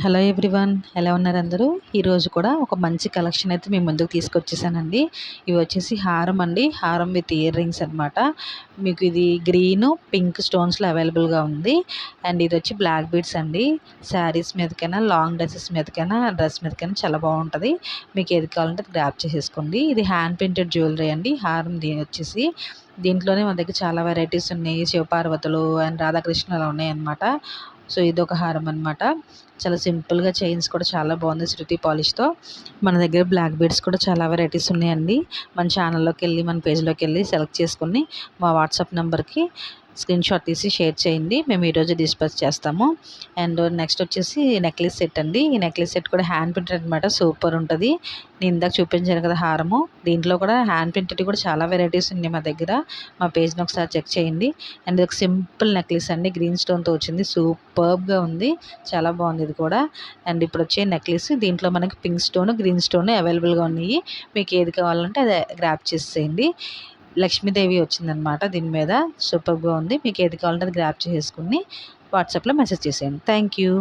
Hello everyone, ఎలా ఉన్నారు అందరూ? ఈరోజు కూడా ఒక మంచి కలెక్షన్ అయితే మీ ముందుకు తీసుకొచ్చేసానండి. ఇవి వచ్చేసి హారం అండి, హారం విత్ ఇయర్ రింగ్స్ అనమాట. మీకు ఇది గ్రీను పింక్ స్టోన్స్లో అవైలబుల్గా ఉంది. అండ్ ఇది వచ్చి బ్లాక్ బీడ్స్ అండి. శారీస్ మీదకైనా, లాంగ్ డ్రెస్సెస్ మీదకైనా, డ్రెస్ మీదకైనా చాలా బాగుంటుంది. మీకు ఏది కావాలంటే అది గ్రాప్ చేసేసుకోండి. ఇది హ్యాండ్ ప్రింటెడ్ జ్యువెలరీ అండి. హారం వచ్చేసి దీంట్లోనే మన దగ్గర చాలా వెరైటీస్ ఉన్నాయి. శివపార్వతులు అండ్ రాధాకృష్ణలు ఉన్నాయన్నమాట. సో ఇదొక హారం అనమాట. చాలా సింపుల్గా, చైన్స్ కూడా చాలా బాగుంది శృతి పాలిష్తో. మన దగ్గర బ్లాక్ బీడ్స్ కూడా చాలా వెరైటీస్ ఉన్నాయండి. మన ఛానల్లోకి వెళ్ళి, మన పేజ్లోకి వెళ్ళి సెలెక్ట్ చేసుకుని మా వాట్సాప్ నెంబర్కి స్క్రీన్ షాట్ తీసి షేర్ చేయండి. మేము ఈరోజు డిస్పాచ్ చేస్తాము. అండ్ నెక్స్ట్ వచ్చేసి నెక్లెస్ సెట్ అండి. ఈ నెక్లెస్ సెట్ కూడా హ్యాండ్ ప్రింటెడ్ అనమాట. సూపర్ ఉంటుంది. నేను ఇందాక చూపించాను కదా హారము, దీంట్లో కూడా హ్యాండ్ ప్రింటెడ్ కూడా చాలా వెరైటీస్ ఉన్నాయి మా దగ్గర. మా పేజ్ని ఒకసారి చెక్ చేయండి. అండ్ ఇది ఒక సింపుల్ నెక్లెస్ అండి, గ్రీన్ స్టోన్తో వచ్చింది. సూపర్బ్గా ఉంది, చాలా బాగుంది ఇది కూడా. అండ్ ఇప్పుడు వచ్చే నెక్లెస్, దీంట్లో మనకి పింక్ స్టోన్, గ్రీన్ స్టోన్ అవైలబుల్గా ఉన్నాయి. మీకు ఏది కావాలంటే అది గ్రాప్ చేసేయండి. లక్ష్మీదేవి వచ్చిందనమాట దీని మీద. సూపర్గా ఉంది. మీకు ఏది కావాలంటే అది గ్రాప్ చేసుకుని వాట్సాప్లో మెసేజ్ చేసేయండి. Thank you.